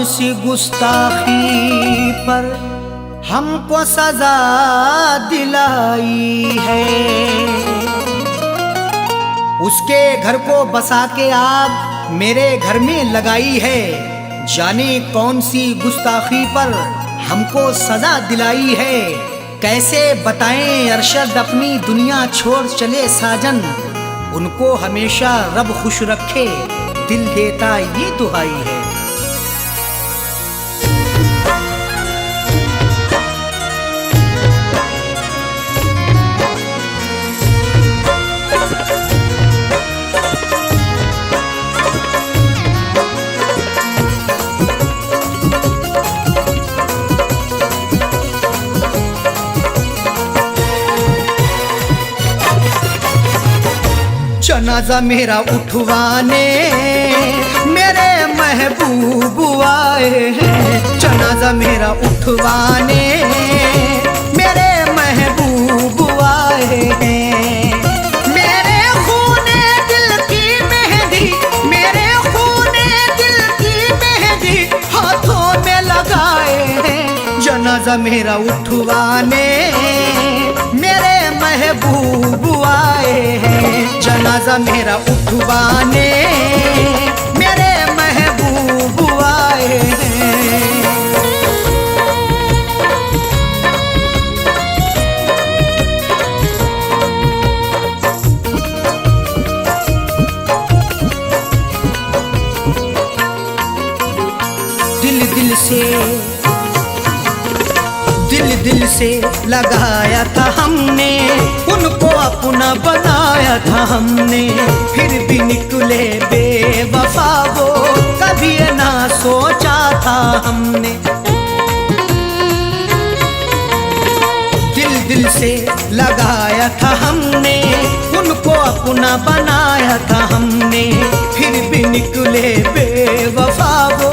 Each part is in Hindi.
सी गुस्ताखी पर हमको सजा दिलाई है। उसके घर को बसा के आग मेरे घर में लगाई है। जाने कौन सी गुस्ताखी पर हमको सजा दिलाई है। कैसे बताएं अरशद अपनी दुनिया छोड़ चले साजन। उनको हमेशा रब खुश रखे, दिल देता ये दुआई है। जनाजा मेरा उठवाने मेरे महबूब आए हैं। जनाजा मेरा उठवाने मेरे महबूब आए हैं। मेरे खूने दिल की मेहंदी, मेरे खूने दिल की मेहंदी हाथों में लगाए हैं। जनाजा मेरा उठवाने मेरे महबूब आए हैं। जनाजा मेरा उठवाने मेरे महबूब आए हैं। दिल से लगाया था हमने, उनको अपना बनाया था हमने। फिर भी निकले बेवफा वो, कभी ना सोचा था हमने। दिल से लगाया था हमने, उनको अपना बनाया था हमने। फिर भी निकले बेवफा वो,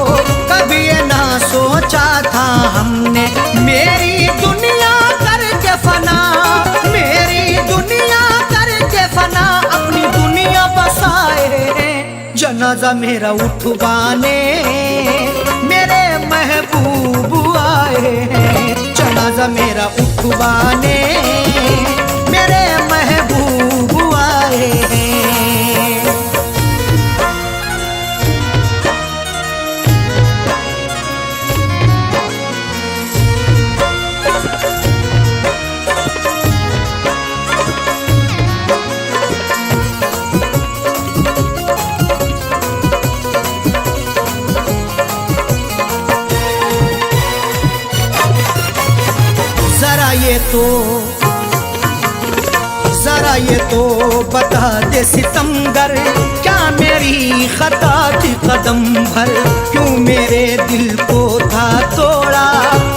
कभी ना सोचा था हमने। मेरी दुनिया करके फना, मेरी दुनिया करके फना, अपनी दुनिया बसाए हैं। जनाजा मेरा उठवाने मेरे महबूब आए हैं। जनाजा मेरा उठवाने मेरे महबूब आए हैं। जरा ये तो बता दे सितमगर, क्या मेरी खता थी कदम भर। क्यों मेरे दिल को था तोड़ा,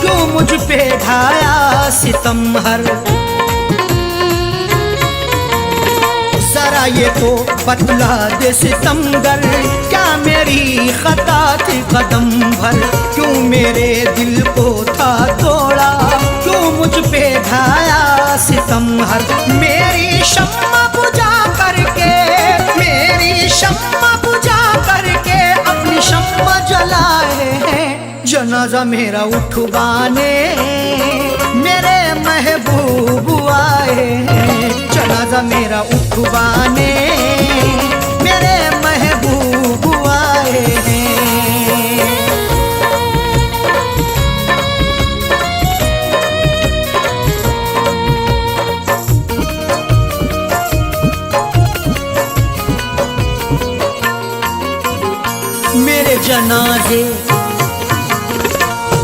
क्यों मुझ पे ढाया सितम हर। जरा ये तो बतला दे सितमगर, क्या मेरी खता थी कदम भर। क्यों मेरे दिल को था तोड़ा, क्यों मुझ पे ढाया सितम हर। मेरी शम्मा बुझा करके, मेरी शम्मा बुझा करके अपनी शम्मा जलाए हैं। जनाजा मेरा उठवाने मेरे महबूब आए हैं। जनाजा मेरा उठवाने मेरे महबूब आए हैं।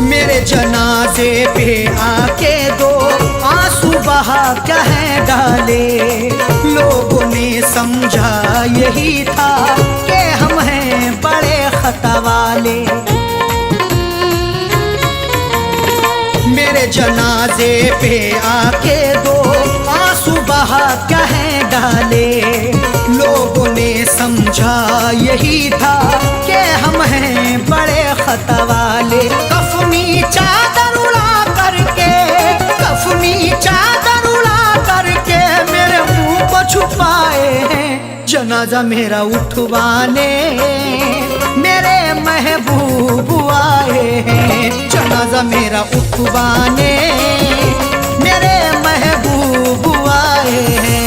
मेरे जनाजे पे आके दो आंसू बहा कह डाले। लोगों ने समझा यही था कि हम हैं बड़े खता वाले। मेरे जनाजे पे आके दो आंसू बहा कह डाले। लोगों ने समझा यही था कि हम हैं बड़े खता वाले। कफनी चादर उड़ा करके, कफनी चादर उड़ा करके मेरे मुंह को छुपाए हैं। जनाजा मेरा उठवाने मेरे महबूब आए हैं। जनाजा मेरा उठवाने मेरे महबूब आए हैं।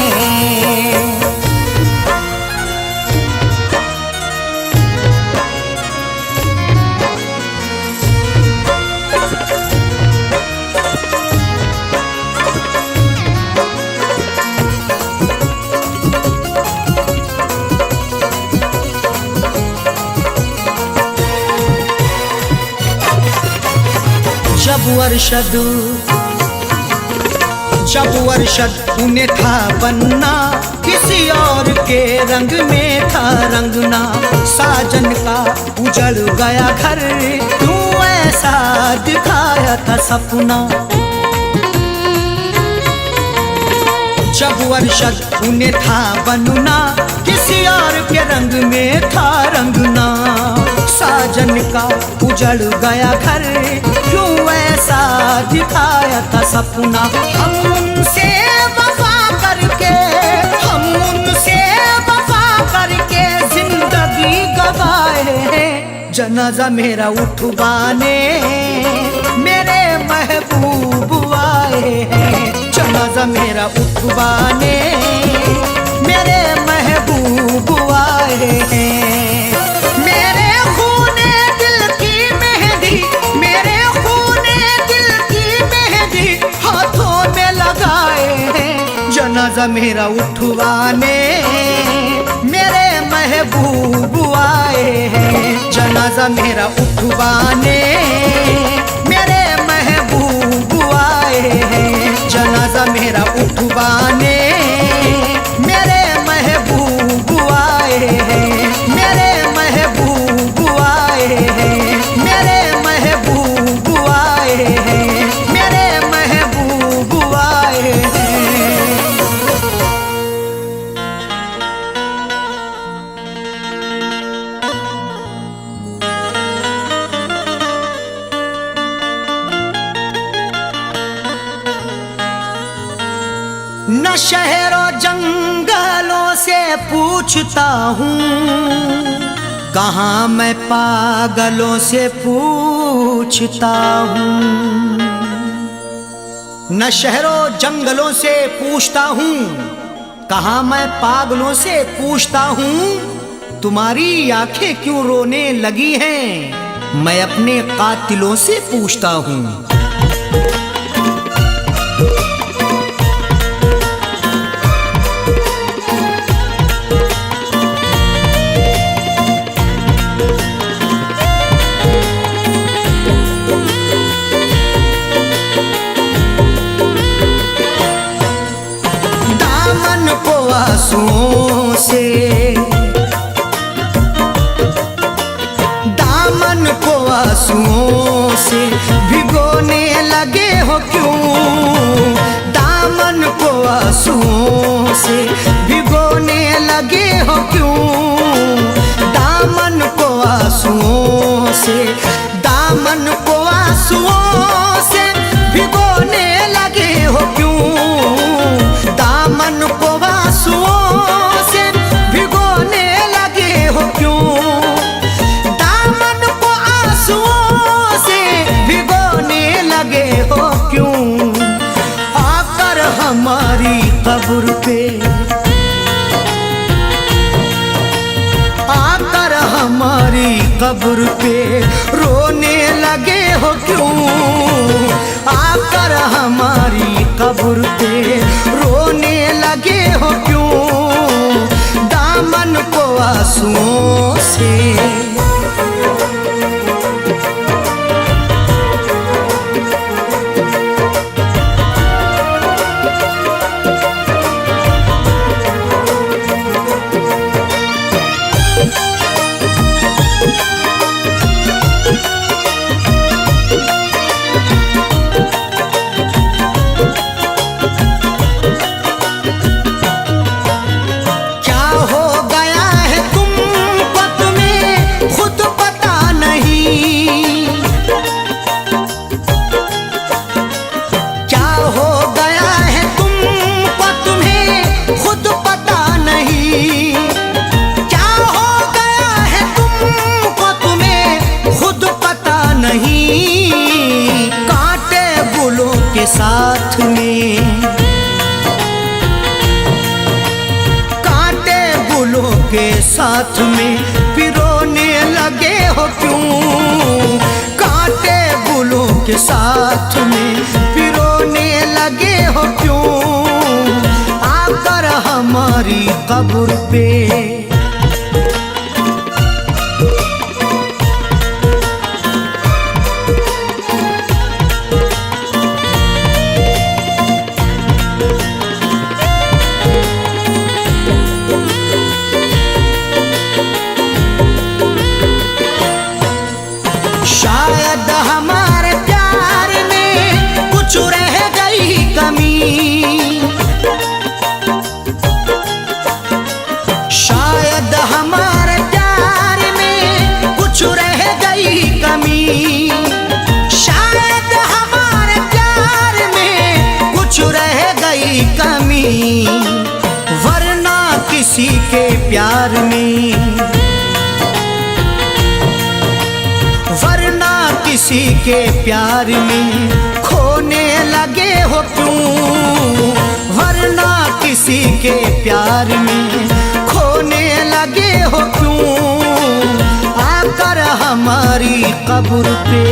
जब अरशद उन्हें था बनना, किसी और के रंग में था रंगना। साजन का उजड़ गया घर, क्यों ऐसा दिखाया था सपना। जब अरशद उन्हें था बनना, किसी और के रंग में था रंगना। साजन का उजड़ गया घर, क्यों ऐसा दिखाया था सपना। हम उनसे वफा करके जिंदगी गवाए हैं। जनाजा मेरा उठवाने मेरे महबूब आए हैं। जनाजा मेरा उठवाने मेरे महबूब आए हैं। मेरे खूने दिल की मेहंदी, मेरे खूने दिल की मेहंदी हाथों में लगाए हैं। जनाजा मेरा उठवाने मेरे महबूब आए हैं। जनाजा मेरा उठवाने मेरे महबूब आए हैं। जनाजा मेरा उठवाने मेरे महबूब आए हैं। मेरे महबूब आए हैं। मेरे महबूब आए हैं। मेरे महबूब आए हैं। न शहरों जंगलों से पूछता हूँ, कहाँ मैं पागलों से पूछता हूँ। न शहरों जंगलों से पूछता हूँ, कहाँ मैं पागलों से पूछता हूँ। तुम्हारी आंखें क्यों रोने लगी हैं, मैं अपने कातिलों से पूछता हूँ। आंसुओं से दामन को आंसुओं से भिगोने लगे हो क्यों। दामन को आंसुओं से भिगोने लगे हो क्यों। दामन को आंसुओं से, दामन को आंसुओं से भिगोने लगे हो क्यों। दामन को आंसुओं से भिगोने लगे हो क्यों। दामन को आंसुओं से भिगोने लगे हो क्यों। आकर हमारी कब्र पे, आकर हमारी कब्र पे रोने लगे हो क्यों। आकर हमारी कब्र पे रोने लगे हो क्यों। दामन को आंसुओं से। के साथ में पिरोने लगे हो क्यों? कांटे फूलों के साथ में पिरोने लगे हो क्यों? आकर हमारी कब्र पे शायद हमारे प्यार में कुछ रह गई कमी, शायद हमारे प्यार में कुछ रह गई कमी, शायद हमारे प्यार में कुछ रह गई कमी, वरना किसी के प्यार में, वरना किसी के प्यार में खोने लगे हो क्यों? वरना किसी के प्यार में खोने लगे हो क्यों? आकर हमारी कब्र पे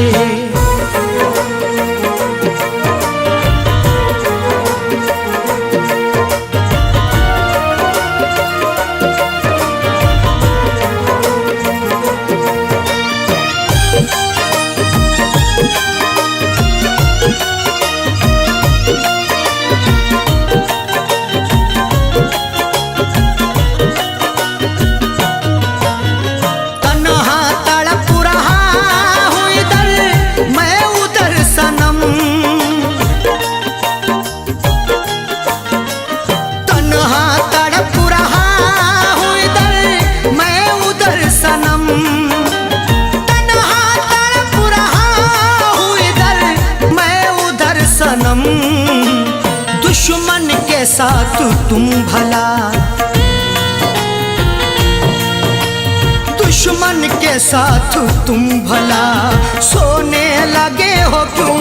दुश्मन के साथ तुम भला, दुश्मन के साथ तुम भला सोने लगे हो क्यों?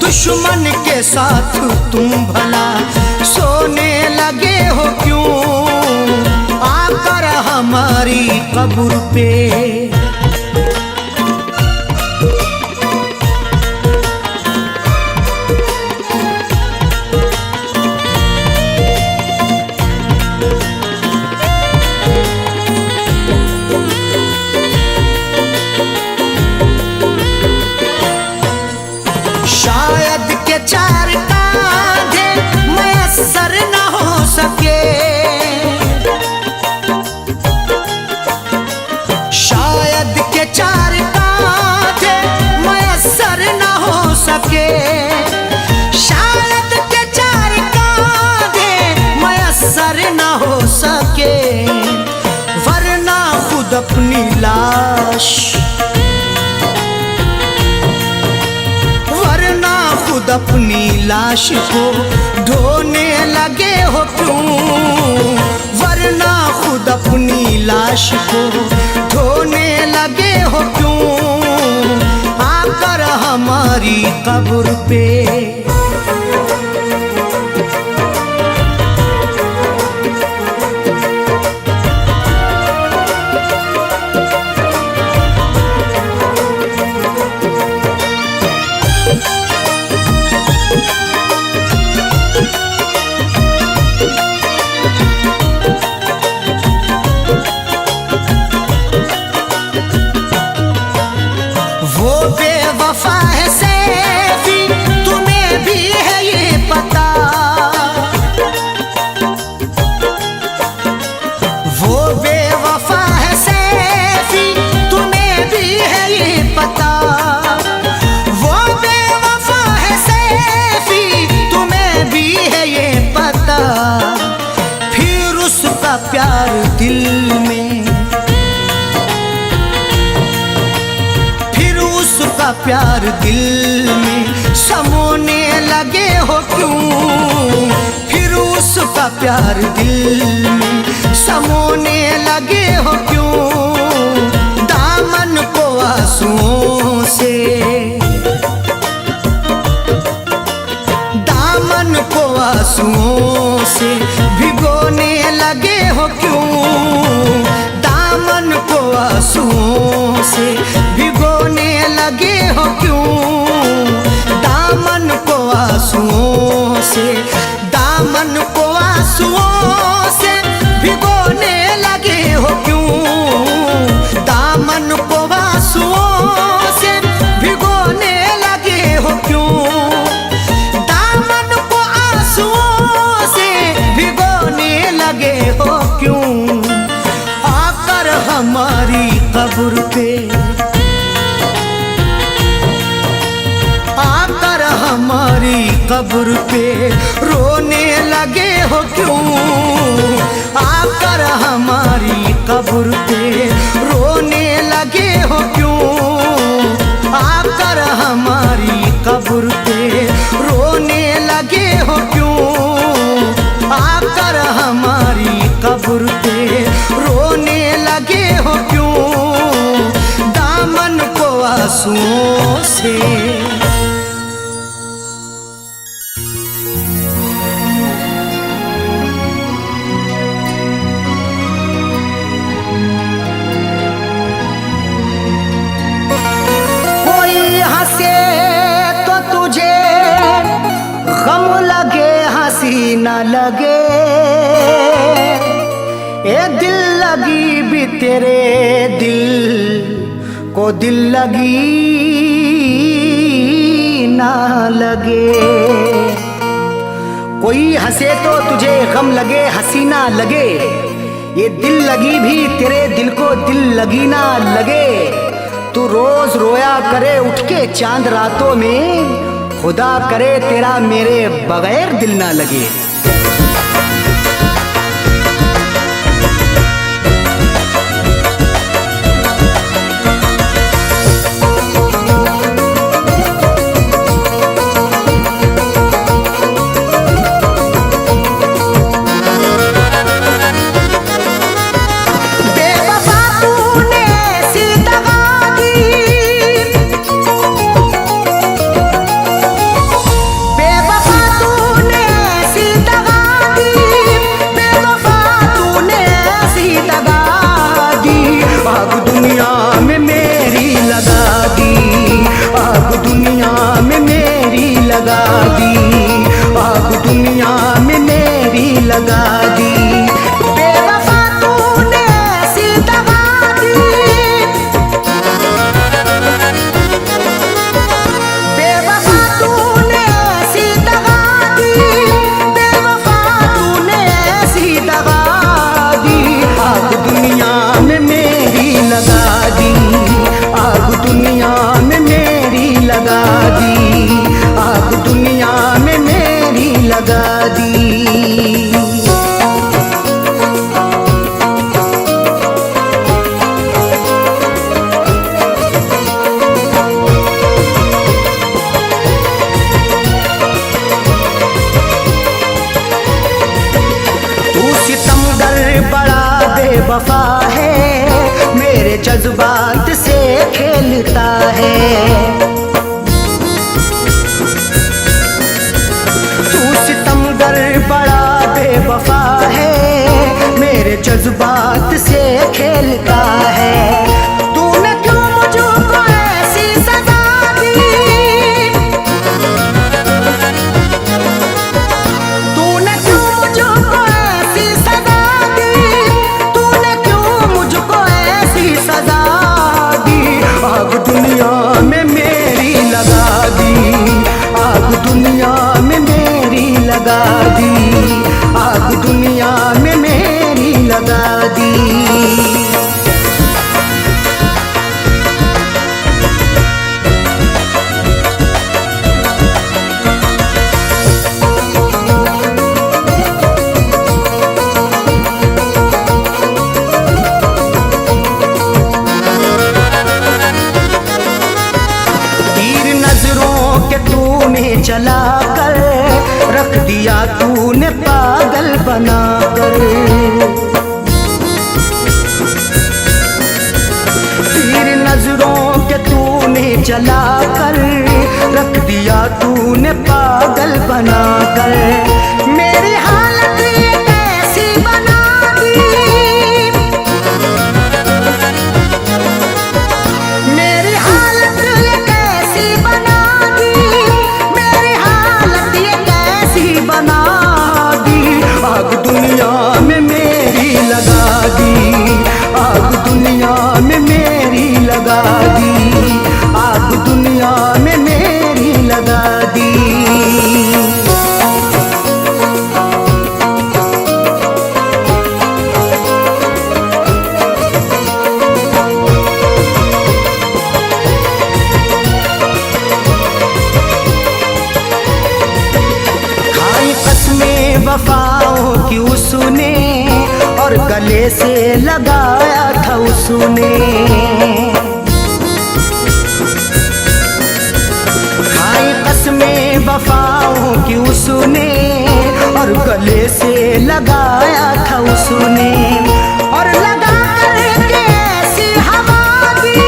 दुश्मन के साथ तुम भला सोने लगे हो क्यों? आकर हमारी कब्र पे शायद के चार कांधे मयस्सर न हो सके, शायद के चार कांधे मयस्सर न हो सके, शायद के चार कांधे मयस्सर न हो सके, वरना खुद अपनी लाश, खुद अपनी लाश को ढोने लगे हो क्यों? वरना खुद अपनी लाश को ढोने लगे हो क्यों? आकर हमारी कब्र पे बेवफा है सैफी, तुम्हें भी है ये पता, वो बेवफा है सैफी, तुम्हें भी है ये पता, वो बेवफा है सैफी, तुम्हें भी है ये पता, फिर उसका प्यार दिल में, प्यार दिल में समोने लगे हो क्यों? फिर उसका प्यार दिल में समोने लगे हो क्यों? दामन को आंसुओं से, दामन को आंसुओं से भिगोने लगे हो क्यों? आंसुओं से भिगोने लगे हो क्यों? दामन को आंसुओं से, दामन को आंसुओं से भिगोने लगे हो क्यों? दामन को आंसुओं से भिगोने लगे हो क्यों? दामन को आंसुओं से भिगोने लगे हो क्यों? आकर हमारी कब्र पे, आकर हमारी कब्र पे रोने लगे हो क्यों? आकर हमारी कब्र पे रोने लगे हो क्यों? आकर हमारी कब्र पे रोने लगे हो क्यों? आकर हमारी कब्र पे रोने लगे हो क्यों? दामन को आंसुओं से। न लगे ए दिल लगी भी तेरे दिल को दिल लगी ना लगे। कोई हंसे तो तुझे गम लगे, हंसी ना लगे। ये दिल लगी भी तेरे दिल को दिल लगी ना लगे। तू रोज रोया करे उठ के चांद रातों में, खुदा करे तेरा मेरे बगैर दिल ना लगे। वफा है मेरे जज्बात से खेलता है। तू सितमगर बड़ा बेवफा है मेरे जज्बात से खेलता है। तूने क्यों मुझको ऐसी सजा दी? तूने क्यों मुझको ऐसी सजा दी? तूने क्यों मुझको ऐसी सजा दी? आग दुनिया में मेरी लगा दी, आग दुनिया में मेरी लगा दी, आग दुनिया में मेरी लगा दी। चला कर रख दिया तूने पागल बना कर। तीर नजरों के तूने चला कर रख दिया तूने पागल बना कर। मेरी हालत कैसी बना दी? गले से लगाया था उसने। खाई कसमें वफाओं की उसने और गले से लगाया था उसने। और लगा करके ऐसी हवा दी,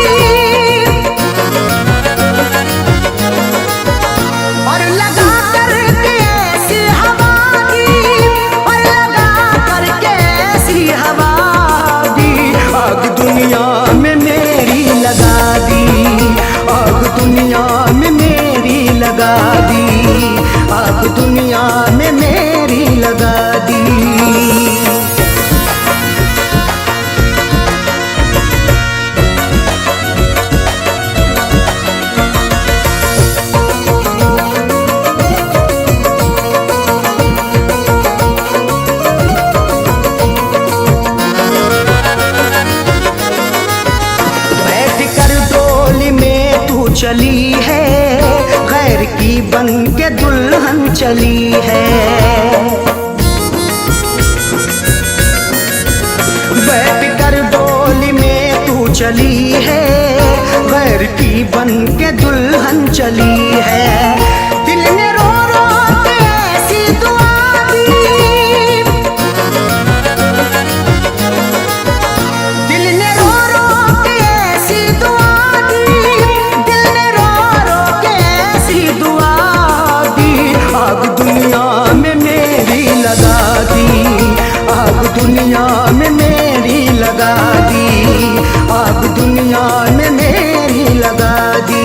और लगा करके ऐसी हवा दी, और लगा करके ऐसी हवा दी। आग दुनिया में मेरी लगा दी, आग दुनिया में मेरी लगा दी, आग दुनिया में मेरी लगा दी। चली है गैर की बन के दुल्हन चली है। बैठ कर डोली में तू चली है गैर की बन के दुल्हन चली है। दिल ने रो रो के ऐसी दुआ दी, दिल ने रो रो के ऐसी दुआ आग दुनिया में मेरी लगा दी, आग दुनिया में मेरी लगा दी।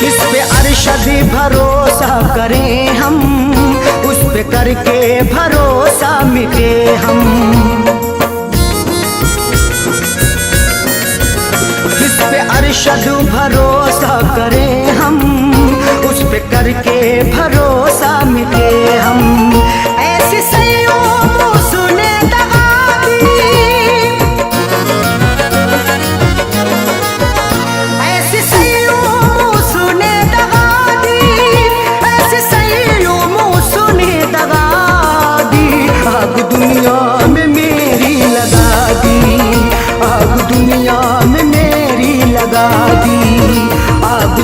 किस पे अरशद भरोसा करें हम, उस पे करके भरोसा मिटे हम। किस पे अरशद भरोसा करें हम, उस पे करके भरोसा मिटे हम। ऐसी सैयों उसने दगा दी, ऐसी सैयों उसने दगा दी, ऐसी सैयों उसने दगा दी। आग दुनिया में मेरी लगा दी, आग दुनिया में मेरी लगा दी, आग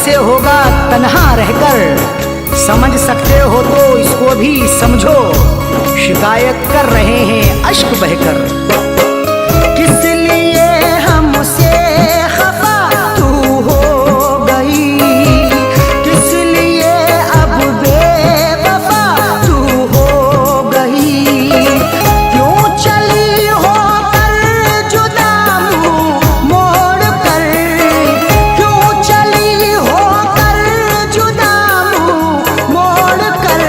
कैसे होगा तन्हा रहकर, समझ सकते हो तो इसको भी समझो, शिकायत कर रहे हैं अश्क बहकर। किस लिए हमसे खफा तू हो गई, किस लिए अब बेवफा तू हो गई, क्यों चली हो कर जुदा मुँह मोड़ कर, क्यों चली हो कर जुदा मुँह मोड़ कर,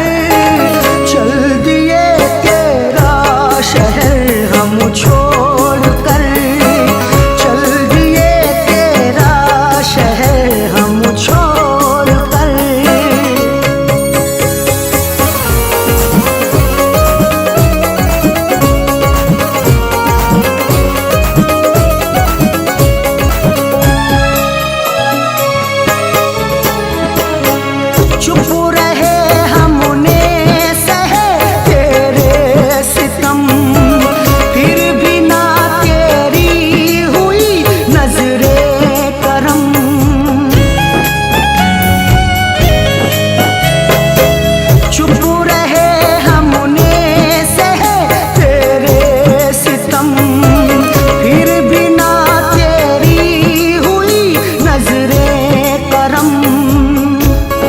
चल दिए तेरा शहर हम छोड़ कर, चल दिए तेरा शहर हम छोड़ कर। चुप रहे हमने सहे तेरे सितम, फिर भी ना तेरी हुई नजरे करम। चुप रहे हमने सहे तेरे सितम, फिर भी ना तेरी हुई नजरे करम।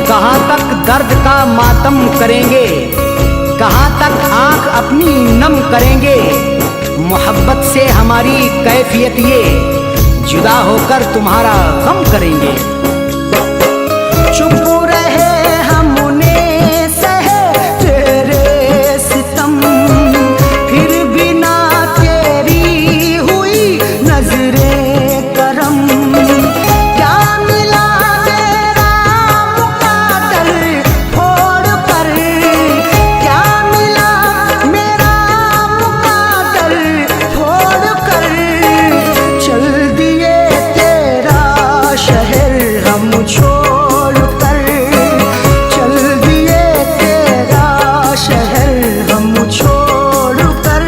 कहाँ तक दर्द का मातम करेंगे, कहाँ तक आंख अपनी नम करेंगे, मोहब्बत से हमारी कैफियत ये, जुदा होकर तुम्हारा गम करेंगे। चुप रहे हमने सहे तेरे सितम, फिर भी ना तेरी हुई नजरे करम। क्या मिला तेरा मुकादर फोड़ कर, क्या मिला मेरा मुकादर फोड़ कर, चल दिए तेरा शहर हम छोड़ कर, चल दिए तेरा शहर हम छोड़ कर।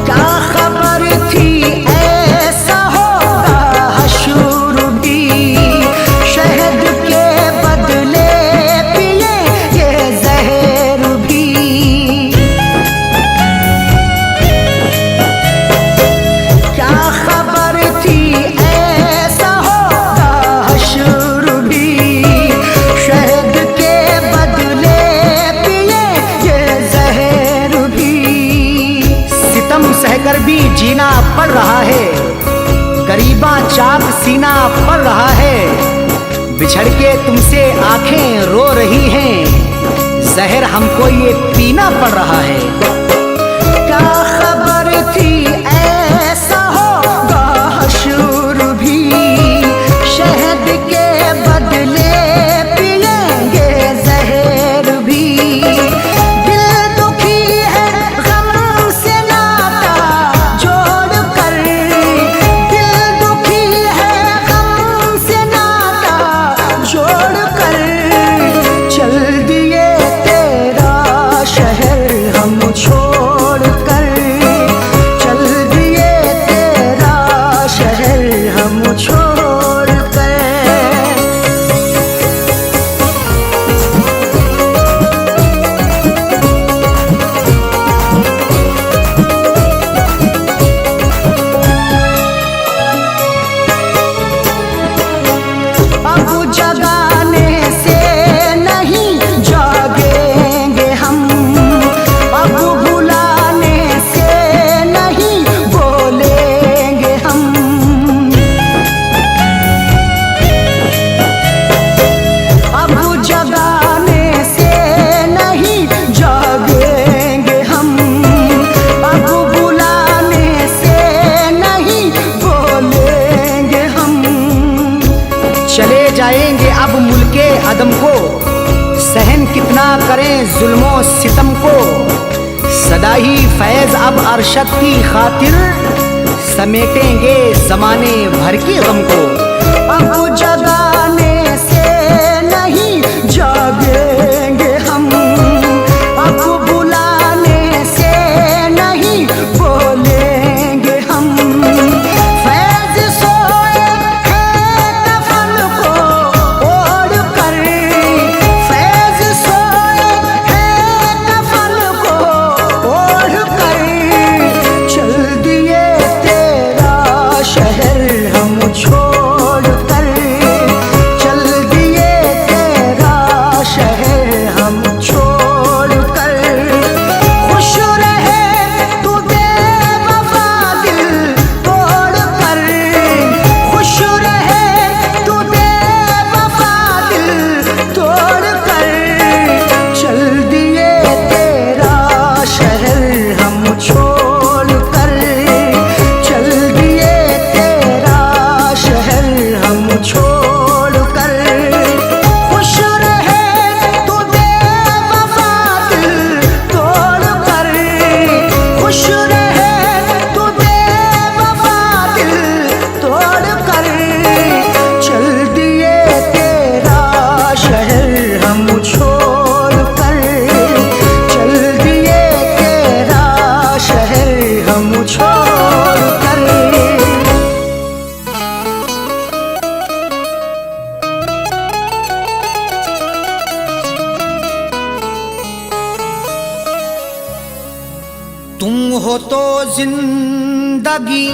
क्या खबर थी ऐसा होगा हशर भी, शहद के बदले पिए ये जहर भी। क्या खबर थी ऐसा होगा हशर भी, शहद के बदले पिए ये जहर भी। सितम सहकर भी जीना पड़ रहा है, गरीबा चाक सीना पड़ रहा है, बिछड़ के तुमसे आंखें रो रही हैं, जहर हमको ये पीना पड़ रहा है। क्या खबर थी ऐसा होगा हशर भी, शहद के बदले पिएंगे जहर भी। दिल दुखी है गम से नाता जोड़ कर, दिल दुखी है गम से नाता जोड़ कर, चल दिए तेरा शहर हम छोड़ कर, चल दिए तेरा शहर हम छोड़ कर। अब जगाने से नहीं जागेंगे हम, अब बुलाने से नहीं बोलेंगे हम। अब जगाने से नहीं जागेंगे हम, अब बुलाने से नहीं बोलेंगे हम। चले जाएंगे अब मुल्के अदम को, सहन कितना करें जुल्मों सितम को, सदा ही फैज अब अरशद की खातिर समेटेंगे जमाने भर के गम को। अब जगाने से नहीं जागेंगे हम, अब बुलाने से नहीं बोलेंगे हम। फैज सोए हैं कफन को ओढ़ कर, फैज सोए हैं कफन को ओढ़ कर। चल दिए तेरा शहर हम छोड़ कर, चल दिए तेरा शहर हम छोड़ कर। खुश रहे तू बेवफा दिल तोड़ कर, खुश रहे तू बेवफा दिल तोड़ कर। चल दिए तेरा शहर हम छोड़ कर, चल दिए तेरा शहर हम छोड़ कर। खुश रहे तू बेवफा दिल तोड़ कर, खुश रहे तू बेवफा दिल तोड़ कर। चल दिए तेरा शहर हम छोड़ कर, चल दिए तेरा शहर हम छोड़ कर। तुम हो तो जिंदगी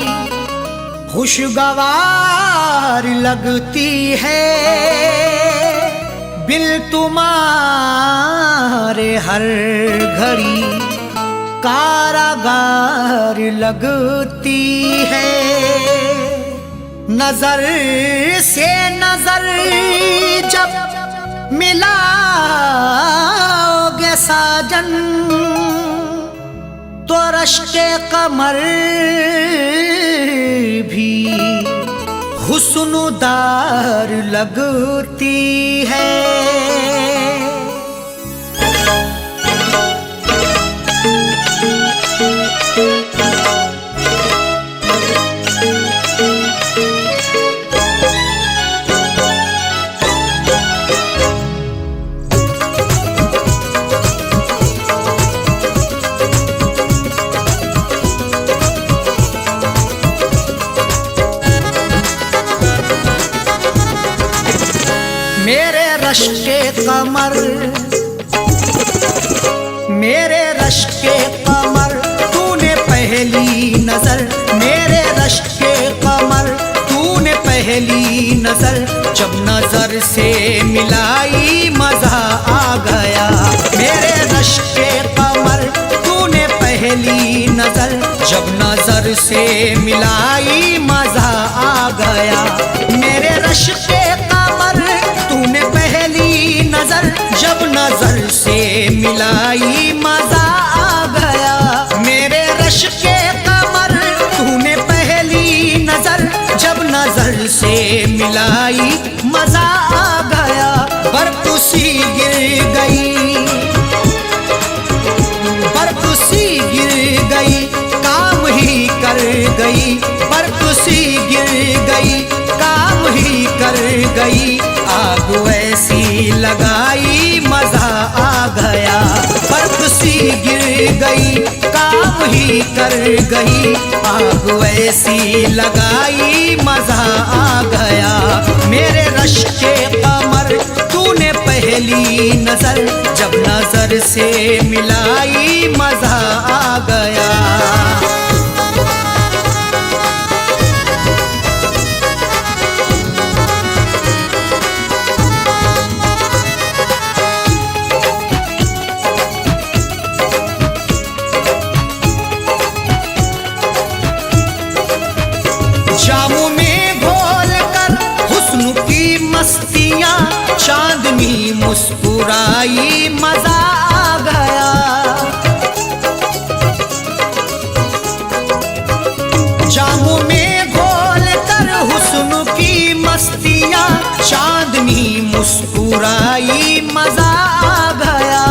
खुशगवार लगती है, बिल तुम्हारे हर घड़ी कारागार लगती है। नजर से नजर जब मिलाओगे साजन, तो रश्के कमर भी हुस्नुदार लगती है। मेरे रश्के कमर, मेरे रश्के कमर तूने पहली नजर, मेरे रश्के कमर तूने पहली नजर। जब नजर से मिलाई मजा आ गया, मेरे रश्के कमर तूने पहली नजर। जब नजर से मिलाई मजा आ गया, मेरे रश्के कमर तूने पहली नजर। जब नजर से मिलाई मजा आ गया, मेरे रश्के कमर तूने पहली नजर। जब नजर से मिलाई मजा आ गया। बर्फ सी गिर गई, बर्फ सी गिर गई, काम ही कर गई। बर्फ सी गिर गई, काम ही कर गई। आग ऐसी लगाई मजा आ गया। बर्फ सी गिर गई, काम ही कर गई। आग ऐसी लगाई मजा आ गया। मेरे रश्के कमर तूने पहली नजर। जब नजर से मिलाई मजा आ गया। जामों में घोल कर हुस्न की मस्तियां, चांदनी मुस्कुराई मजा आ गया। जामों में घोल कर हुस्न की मस्तियां, चांदनी मुस्कुराई मजा आ गया।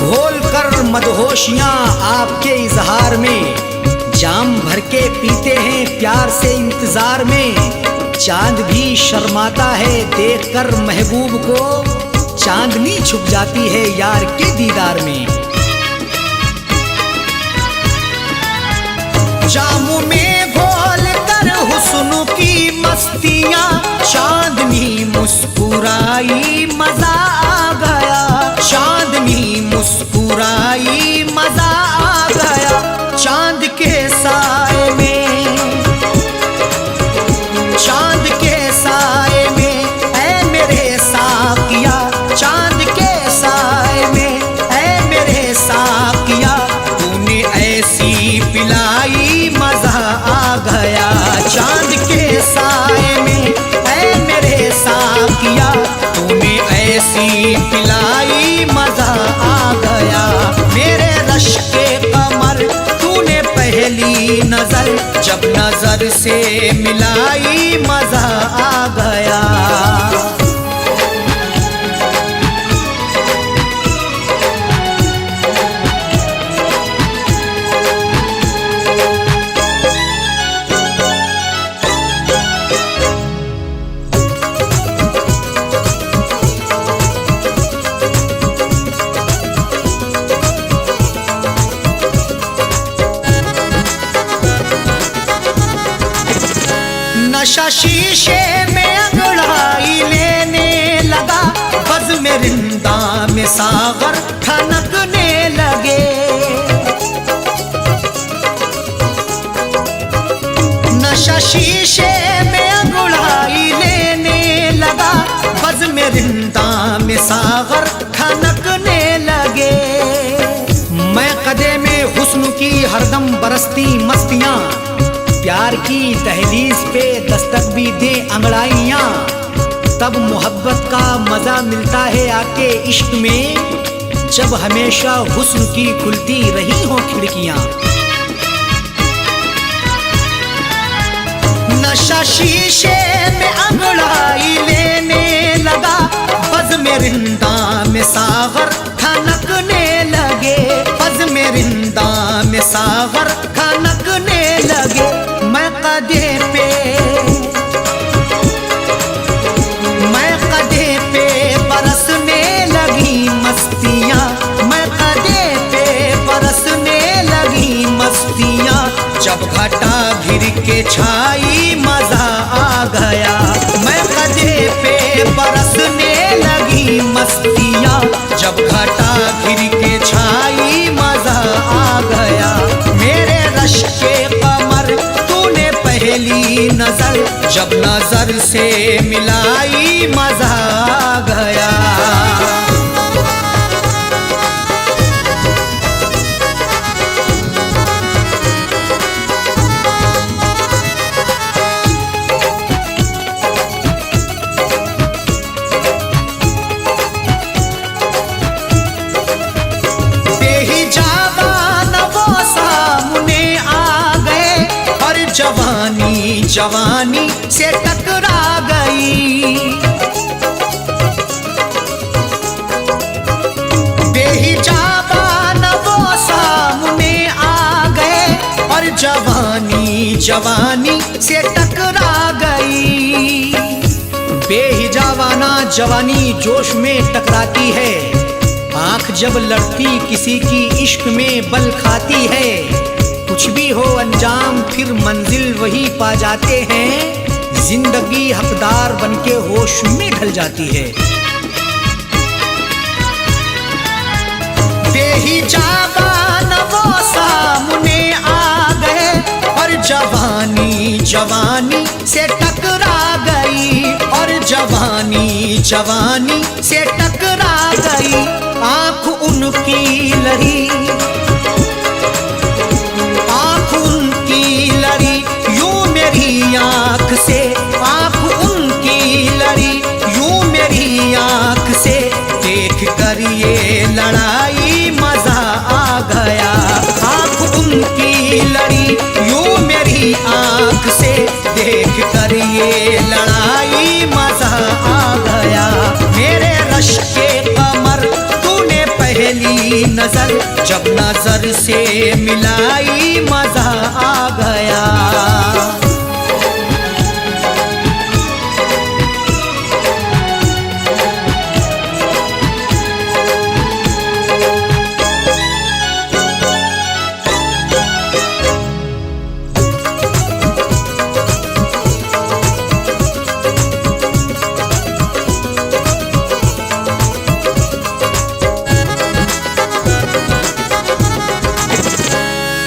घोल कर मदहोशियां आपके इजहार में, जाम भर के पीते हैं प्यार से इंतजार में। चांद भी शर्माता है देखकर महबूब को, चांदनी छुप जाती है यार के दीदार में। जामू में घोल कर हुस्न की मस्तियां, चांदनी मुस्कुराई मजा आ गया, चांदनी मुस्कुराई मजा आ गया। चांद के साए में, चांद के साए में ऐ मेरे साकिया, चांद के साए में ऐ मेरे साकिया, तूने ऐसी पिलाई मजा आ गया। चांद के साए में ऐ मेरे साकिया, तूने ऐसी पिलाई मजा आ गया। मेरे रश के कमर तूने पहली नजर, जब नजर से मिलाई मजा आ गया। नशा शीशे में अंगड़ाई लेने लगा, बज़ में रिंदा में सागर ठनकने लगे। नशा शीशे में अंगड़ाई लेने लगा, बज़ में रिंदा में सागर ठनकने लगे। मैं कदे में हुस्न की हरदम बरसती मस्तियां, प्यार की दहलीज पे दस्तक भी दे अंगड़ाइयां, तब मोहब्बत का मजा मिलता है आके इश्क में, जब हमेशा हुस्न की खुलती रही हो खिड़कियां। नशा शीशे में अंगड़ाई लेने लगा, बज़ में रिंदा में सागर ठनकने लगे, बज़ में रिंदा में सागर ठनकने लगे। मैं कदे पे बरसने लगी मस्तियां, मैं कदे पे बरसने लगी मस्तियां, जब घटा घिर के छाई मजा आ गया। मैं कदे पे बरसने लगी मस्तियां, जब घटा घिर के छाई मजा आ गया। मेरे रश के कमर तूने पहली नजर, जब नजर से मिलाई मजा आ गया। जवानी जवानी से टकरा गई, बेहिजाबान वो सामने आ गए, और जवानी जवानी से टकरा गई। बेहिजाबाना जवानी जोश में टकराती है, आंख जब लड़ती किसी की इश्क में बल खाती है। कुछ भी हो अंजाम फिर मंजिल वही पा जाते हैं, जिंदगी हकदार बनके होश में ढल जाती है। बेहिजाबान वो सामने आ गए, और जवानी जवानी से टकरा गई, और जवानी जवानी से टकरा गई। आंख उनकी लड़ी, यूं मेरी आंख से, आंख उनकी लड़ी यूं मेरी आंख से, देख कर ये लड़ाई मजा आ गया। आंख उनकी लड़ी यूं मेरी आंख से, देख कर ये लड़ाई मजा आ गया। मेरे रश नजर से मिलाई मजा आ गया।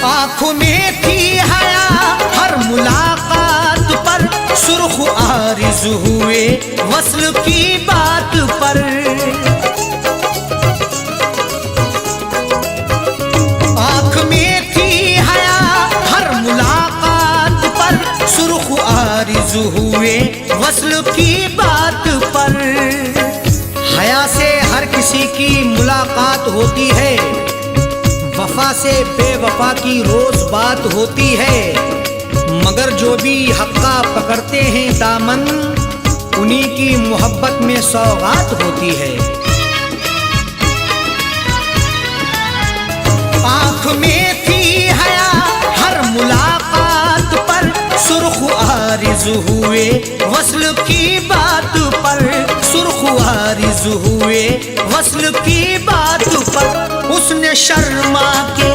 आँखों में थी हया हर मुलाकात पर, सुर्ख आरिज़ हुए वस्ल की बात पर। आँख में थी हया हर मुलाकात पर, सुर्ख आरिज़ हुए वस्ल की बात पर। हया से हर किसी की मुलाकात होती है, वफा से बेवफा की रोज बात होती है, मगर जो भी हक्का पकड़ते हैं दामन, उन्हीं की मोहब्बत में सौगात होती है। आँख में थी हया हर मुलाकात पर, सुर्ख आरिज़ हुए वस्ल की बात पर, सुर्ख आरिज़ हुए वस्ल की बात पर। उसने शर्मा के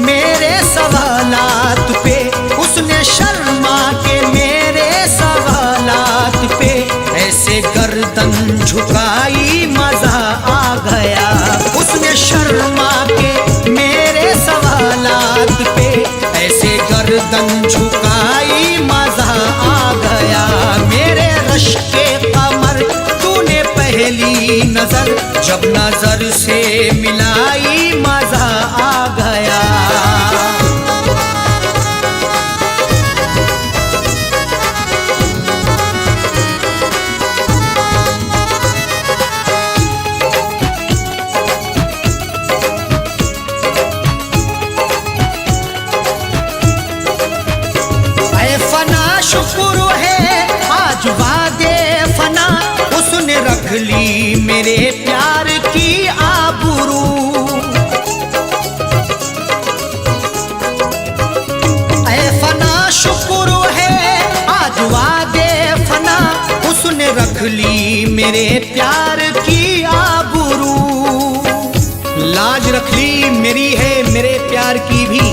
मेरे सवालात पे, उसने शर्मा के मेरे सवालात पे, ऐसे गर्दन झुकाई मजा आ गया। उसने शर्मा के मेरे सवालात पे, ऐसे गर्दन झुकाई मजा आ गया। मेरे रश के कमर तूने पहली नजर, जब नजर से मिलाई मजा आ गया। ऐ फना शुक्र है आज वादे फना, उसने रख ली मेरे प्यार की आबरू। ऐ फना शुक्र है आज वादे फना, उसने रख ली मेरे प्यार की आबरू। लाज रख ली मेरी है मेरे प्यार की भी,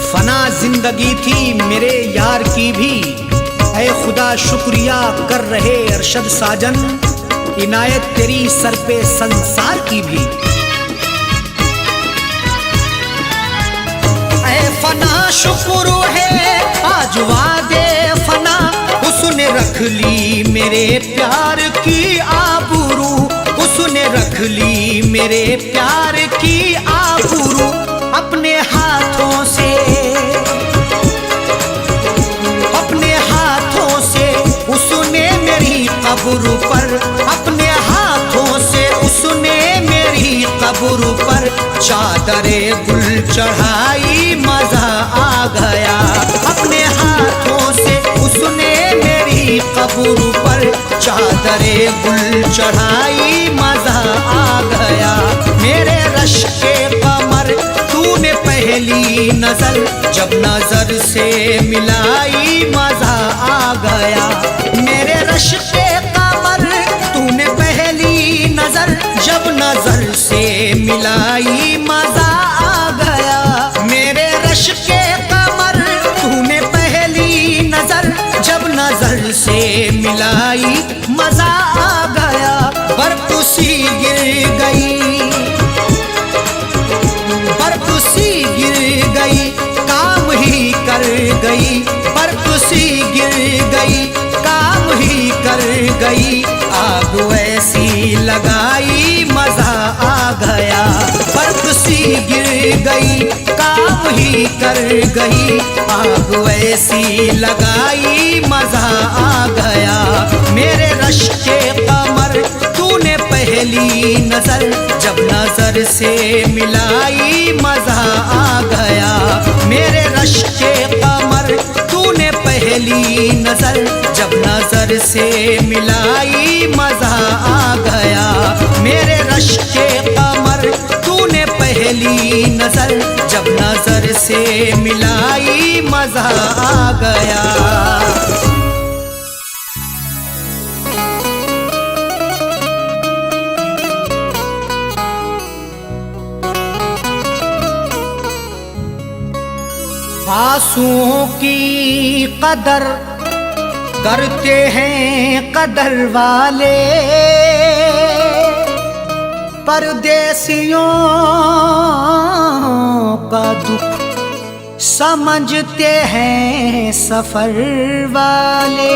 फना जिंदगी थी मेरे यार की भी। ऐ खुदा शुक्रिया कर रहे अरशद साजन, इनायत तेरी सर पे संसार की भी। ऐ फना शुक्र है आज वादे फना, उसने रख ली मेरे प्यार की आबरू, उसने रख ली मेरे प्यार की आबरू। अपने हाथों से उसने मेरी कब्र पर, अपने हाथों से उसने मेरी कब्र पर चादरे गुल चढ़ाई मजा आ गया। अपने हाथों से उसने मेरी कब्र पर चादरे गुल चढ़ाई मजा आ गया। मेरे रश के कमर तूने पहली नजर, जब नजर से मिलाई मजा आ गया। मेरे रश के कमर तूने पहली नजर, जब नजर से मिलाई मजा आ गया। मेरे रश के कमर तूने पहली नजर, जब नजर से मिलाई मजा आ गया। बर्फ सी गिर गई, बर्फ सी गिर गई, काम ही कर गई। बर्फ सी गिर गई, काम ही कर गई। आग ऐसी लगाई मजा आ गया। बर्फ सी गिर गई, काम ही कर गई। आग ऐसी लगाई मजा आ गया। मेरे रश के कमर तूने पहली नजर, जब नजर से मिलाई मजा आ गया। मेरे रश के कमर तूने पहली नजर, जब नजर से मिलाई मजा आ गया। नजर, जब नजर से मिलाई मजा आ गया। आंसुओं की कदर करते हैं कदर वाले, परदेसियों का दुख समझते हैं सफर वाले।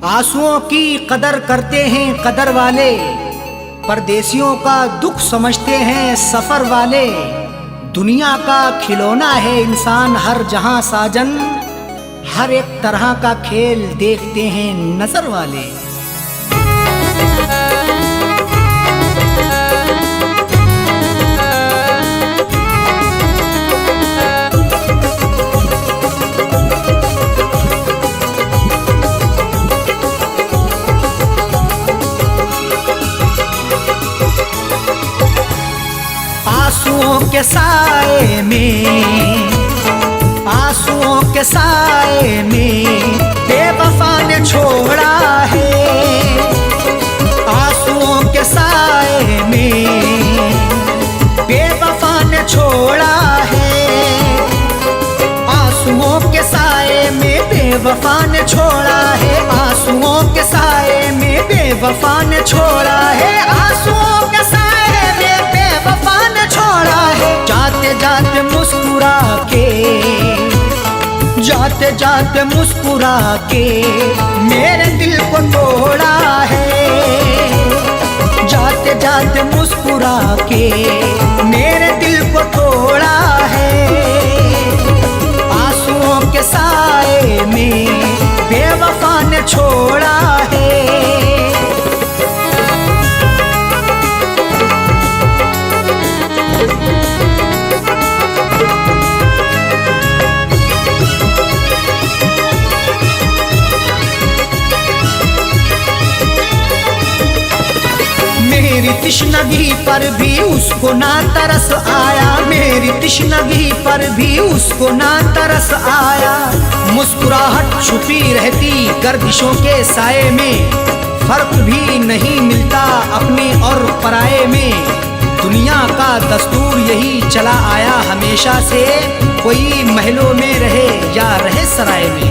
आंसुओं की कदर करते हैं कदर वाले, परदेसियों का दुख समझते हैं सफर वाले। दुनिया का खिलौना है इंसान हर जहां साजन, हर एक तरह का खेल देखते हैं नजर वाले। आंसुओं के साए में, आंसुओं के साए में बेवफा ने छोड़ा है। आंसुओं के साए में बेवफा ने छोड़ा है। आंसुओं के साए में बेवफा ने छोड़ा है। आंसुओं के साए में बेवफा ने छोड़ा है। आंसुओं के साए में बेवफा ने छोड़ा है। जाते जाते मुस्कुरा के, जाते जाते मुस्कुरा के मेरे दिल को तोड़ा है। जाते जाते मुस्कुरा के मेरे दिल को तोड़ा है। आंसुओं के साए में बेवफा ने छोड़ा है। मेरी तिश्नगी पर भी उसको ना तरस आया। मेरी तिश्नगी पर भी उसको ना तरस आया। मुस्कुराहट छुपी रहती गर्दिशों के साए में, फर्क भी नहीं मिलता अपने और पराये में। दुनिया का दस्तूर यही चला आया हमेशा से, कोई महलों में रहे या रहे सराय में।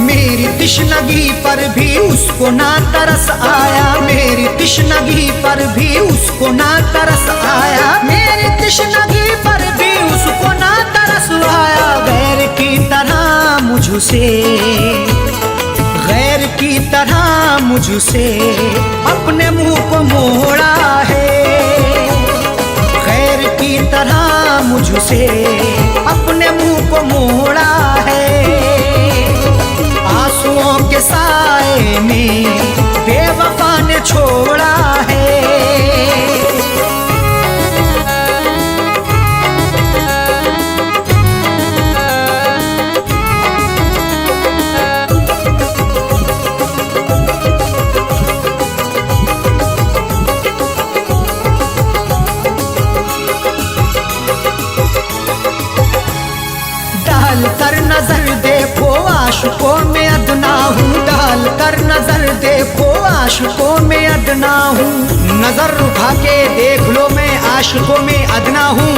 मेरी तिश्नगी पर भी उसको ना तरस आया। मेरी तिश्नगी पर भी उसको ना तरस आया। मेरी तिश्नगी पर भी उसको ना तरस आया। गैर की तरह मुझसे, गैर की तरह मुझसे अपने मुंह को मोड़ा है। गैर की तरह मुझसे अपने मुंह को मोड़ा है। आंसुओं के साए में बेवफा ने छोड़ा है। डाल कर नजर देखो आशिकों में अदना हूँ। डाल कर नजर देखो आशिकों में अदना हूँ। नजर उठा के देख लो मैं आशिकों में अदना हूँ।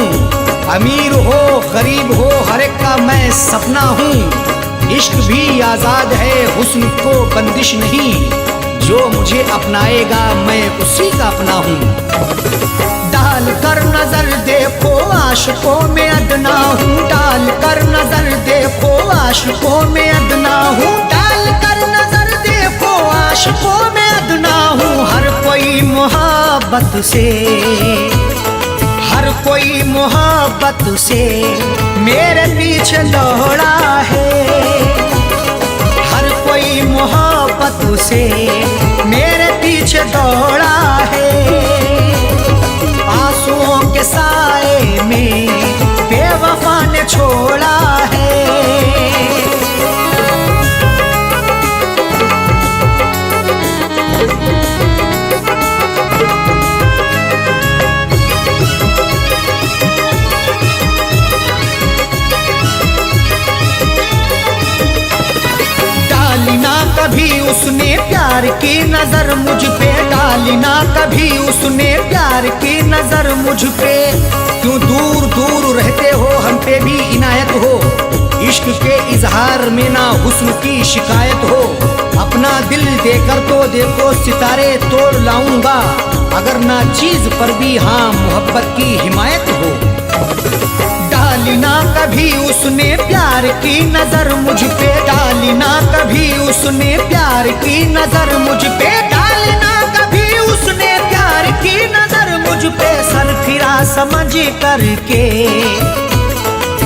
अमीर हो गरीब हो हर एक का मैं सपना हूँ। इश्क भी आजाद है हुस्न को बंदिश नहीं, जो मुझे अपनाएगा मैं उसी का अपना हूँ। डाल कर नजर देखो आशिकों में अदना हूँ। डाल कर नजर देखो आशिकों में अदना हूँ। डाल कर नजर देखो आशिकों में अदना हूँ। हर कोई मोहब्बत से, हर कोई मोहब्बत से मेरे पीछे दौड़ा है। हर कोई मोहब्बत से मेरे पीछे दौड़ा है। आंसुओं के साए में बेवफा ने छोड़ा है। उसने प्यार की नजर मुझ पे डाली ना कभी उसने प्यार की नजर मुझ पे। क्यों दूर दूर रहते हो हम पे भी इनायत हो, इश्क के इजहार में ना हुस्न की शिकायत हो। अपना दिल देकर तो देखो सितारे तोड़ लाऊंगा, अगर ना चीज पर भी हाँ मोहब्बत की हिमायत हो। डाली ना कभी उसने प्यार की नजर मुझ पे, डाली ना कभी उसने प्यार की नजर मुझ पे, डाली ना कभी उसने प्यार की नजर मुझ पे। सर फिरा समझ करके,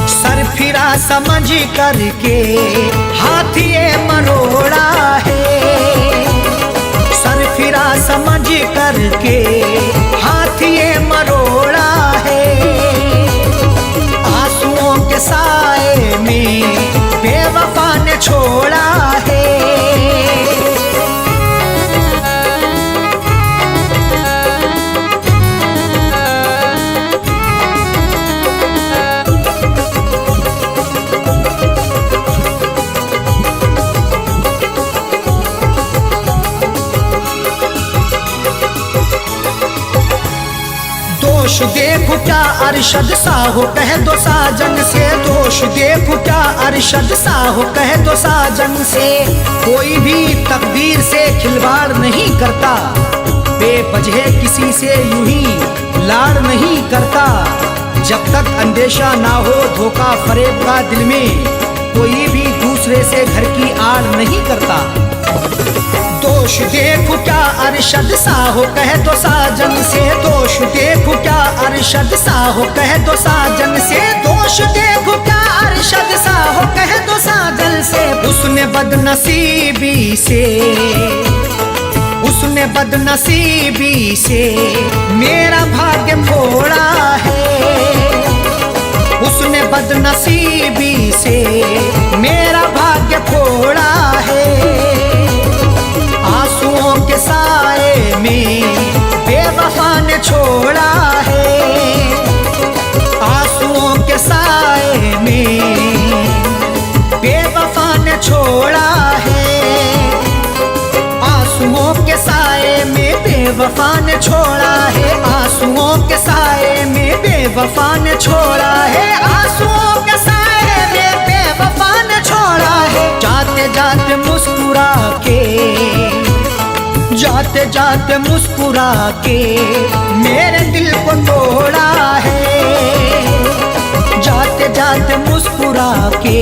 सर फिरा समझ करके हाथ ये मरोड़ा है। सर फिरा समझ करके हाथ ये मरोड़ा है। आंसुओं के साए में बेवफा ने छोड़ा है। दोष देखो क्या अरशद सा हो कह दो साजन से, दोष देखो क्या अरशद सा हो कह दो साजन से। कोई भी तकदीर से खिलवाड़ नहीं करता, बेवजह किसी से यूं ही लाड़ नहीं करता। जब तक अंदेशा ना हो धोखा फरेब का दिल में, कोई भी दूसरे से घर की आड़ नहीं करता। दोष देखो क्या अरशद सा हो कह दो साजन से, दोष देखो क्या अरशद सा हो कह दो साजन से, दोष देखो क्या अरशद सा हो कह दो साजन से। उसने बदनसीबी से, उसने बदनसीबी से मेरा भाग्य फोड़ा है। उसने बदनसीबी से मेरा भाग्य फोड़ा है। आंसुओं के साए में बेवफा ने छोड़ा है। आंसुओं के साए में बेवफा ने छोड़ा है। आंसुओं के साए में बेवफा ने छोड़ा है। आंसुओं के साए में बेवफा ने छोड़ा है। आंसुओं के साए में बेवफा ने छोड़ा है। जाते जाते मुस्कुरा के, जाते जाते मुस्कुरा के मेरे दिल को तोड़ा है। जाते जाते मुस्कुरा के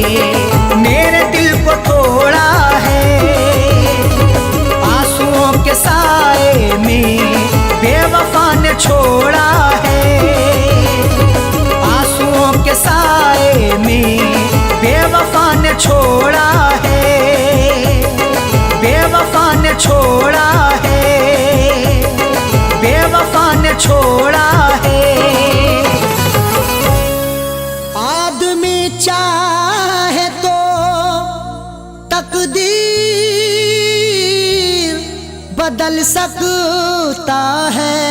मेरे दिल को तोड़ा है। आंसुओं के साए में बेवफा ने छोड़ा है। आंसुओं के साए में बेवफा ने छोड़ा है। बेवफा ने छोड़ा है। बेवफा ने छोड़ा है। आदमी चाहे तो तकदीर बदल सकता है,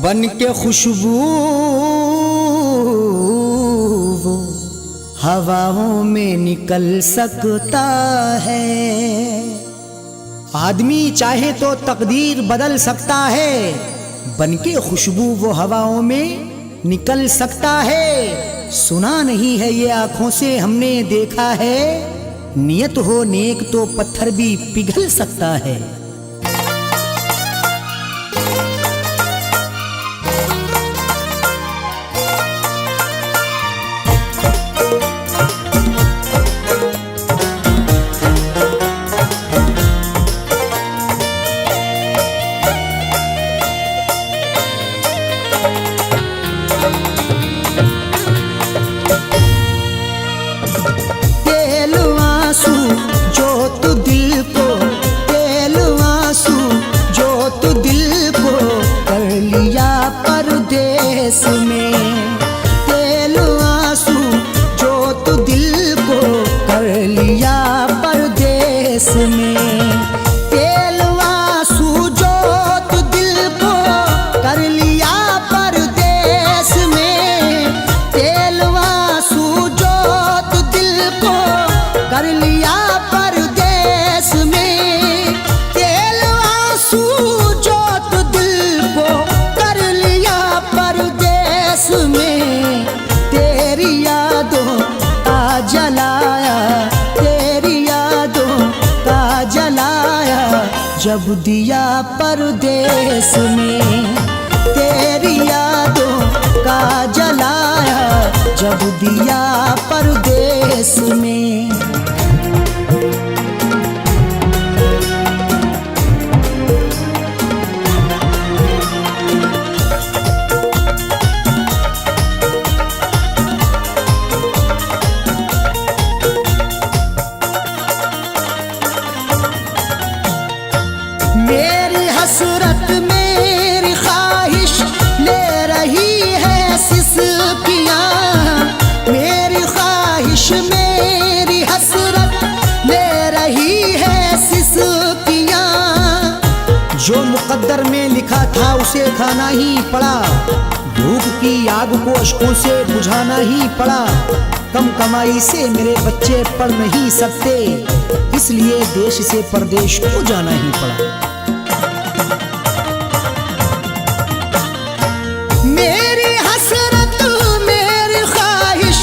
बन के खुशबू वो हवाओं में निकल सकता है। आदमी चाहे तो तकदीर बदल सकता है, बनके खुशबू वो हवाओं में निकल सकता है। सुना नहीं है ये आंखों से हमने देखा है, नियत हो नेक तो पत्थर भी पिघल सकता है। तेल आंसू जो तू दिल को, तेल का जलाया, तेरी यादों का जलाया जब दिया परदेस में, तेरी यादों का जलाया जब दिया परदेस में। मेरी हसरत मेरी ख्वाहिश ले रही है सिसकियाँ, मेरी ख्वाहिश मेरी हसरत ले रही है सिसकियाँ। जो मुकद्दर में लिखा था उसे खाना ही पड़ा, भूख की आग को अश्कों से बुझाना ही पड़ा। कम कमाई से मेरे बच्चे पढ़ नहीं सकते, इसलिए देश से परदेश को जाना ही पड़ा। मेरी हसरत मेरी ख्वाहिश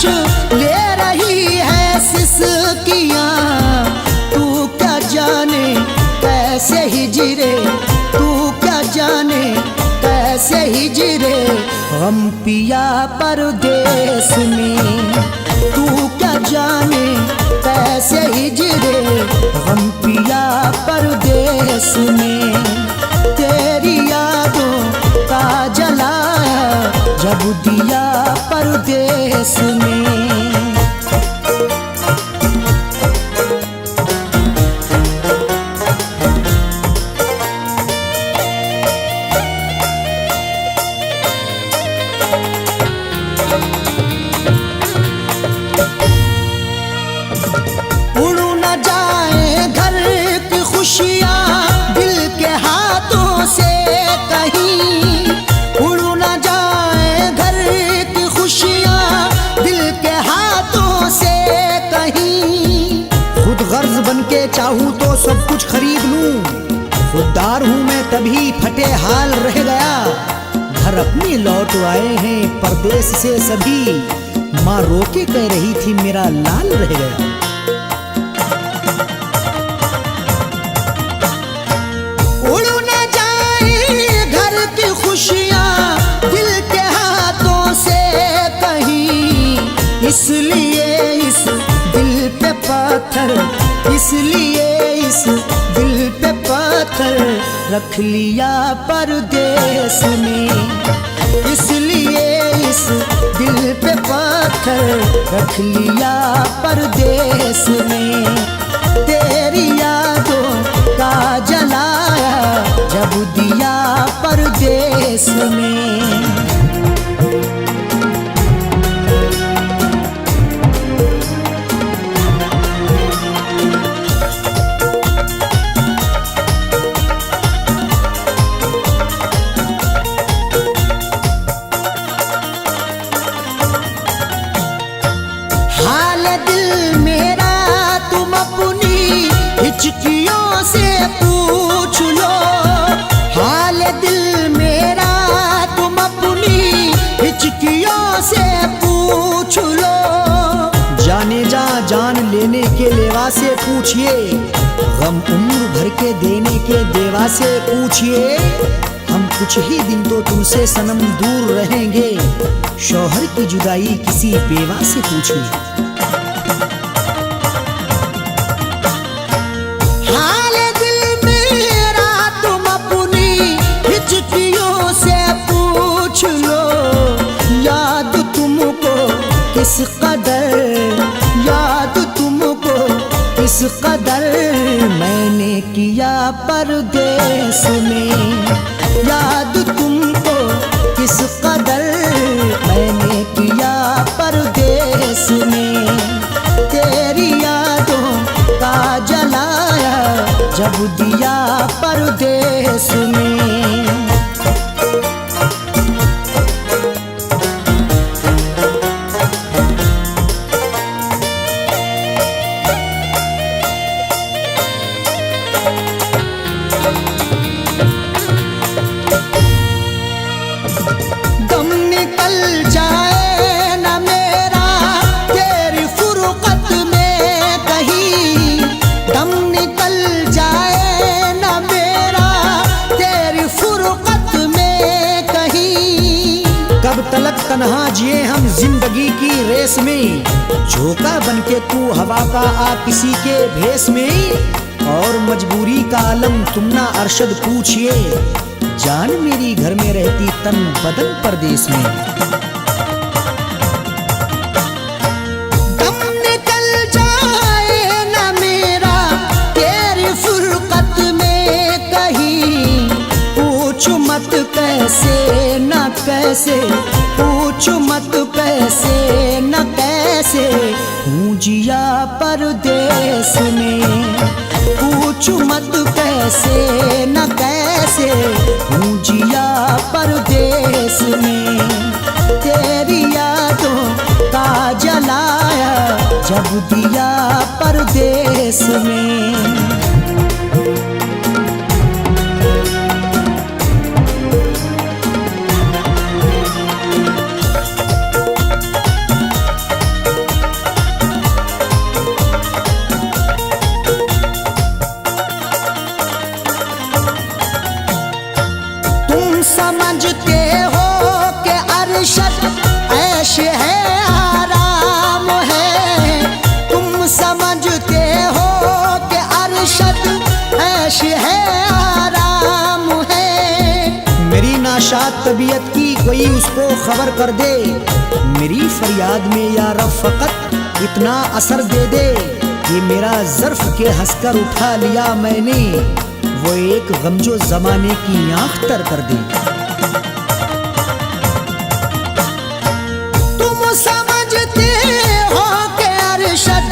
ले रही है सिसकियाँ, तू क्या जाने कैसे हिजरे, तू क्या जाने कैसे हिजरे गम पिया परदेस में, तू क्या जाने कैसे हिजरे गम पिया परदेस में। तेरी यादों का जलाया जब दिया परदेस में। उड़ न जाए घर की खुशियाँ दिल के हाथों से कहीं, उड़ न जाए घर की खुशियाँ दिल के हाथों से कहीं। खुद गर्ज बन के चाहूँ तो सब कुछ खरीद लूँ, खुददार हूँ मैं तभी फटे हाल रह गया। घर अपने लौट आए हैं परदेस से सभी, माँ रोके कह रही थी मेरा लाल रह गया। उड़ न जाए घर की खुशियाँ दिल के हाथों से कहीं, इसलिए इस दिल पे पत्थर, इसलिए इस दिल पे पत्थर रख लिया परदेस में, इसलिए इस दिल पे पत्थर रख लिया परदेस में। तेरी यादों का जलाया जब दिया परदेस में। हाल दिल मेरा तुम अपनी हिचकियों से पूछ लो, हाल दिल मेरा तुम अपनी हिचकियों से पूछ लो। जाने जा जान लेने के लेवा से पूछिए, गम उम्र भर के देने के देवा से पूछिए। हम कुछ ही दिन तो तुमसे सनम दूर रहेंगे, शौहर की जुदाई किसी बेवा से पूछिए। हाल दिल मेरा तुम अपनी हिचकियों से पूछ लो, याद तुमको किस कदर, याद तुमको किस कदर मैंने किया परदेस में, याद तुमको किस कदर मैंने किया परदेस में। तेरी यादों का जलाया जब दिया परदेस में। दम निकल जाए न मेरा जिए हम जिंदगी की रेस में, झोंका बनके तू हवा का आ किसी के भेस में। और मजबूरी का आलम तुम ना अरशद पूछिए, जान मेरी घर में रहती तन बदन परदेस में। दम निकल जाए ना मेरा तेरी फुरकत में कहीं, पूछ मत कैसे न कैसे, पूछ मत कैसे न कैसे, हूँ जिया परदेस में। पूछ मत कैसे न कैसे, हूँ जिया परदेस में। तेरी यादों का जलाया जब दिया परदेस में। समझते हो कि अरशद ऐश है आराम है, तुम समझते हो कि अरशद ऐश है आराम है। मेरी नाशाद तबीयत की कोई उसको खबर कर दे, मेरी फरियाद में या रब फकत इतना असर दे दे। ये मेरा ज़र्फ के हंसकर उठा लिया मैंने, वो एक गमजो जमाने की आंख तर कर दे। तुम समझते हो कि अरशद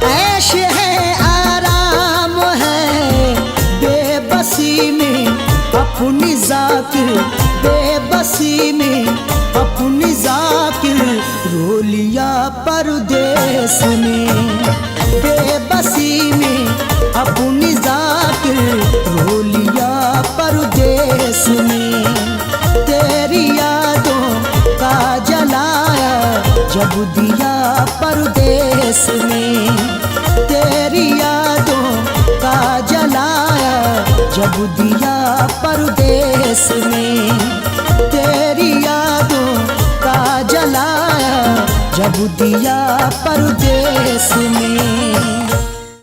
ऐश है आराम है, बेबसी में अपनी जाकिर, बेबसी में अपनी जाकिर, रो लिया परदेस में। बेबसी में अपनी जाकिर, रो लिया परदेस में। तेरी यादों का जलाया जब दिया परदेस में। तेरी यादों का जलाया जब दिया परदेस में। तेरी यादों का जलाया जब दिया परदेस में।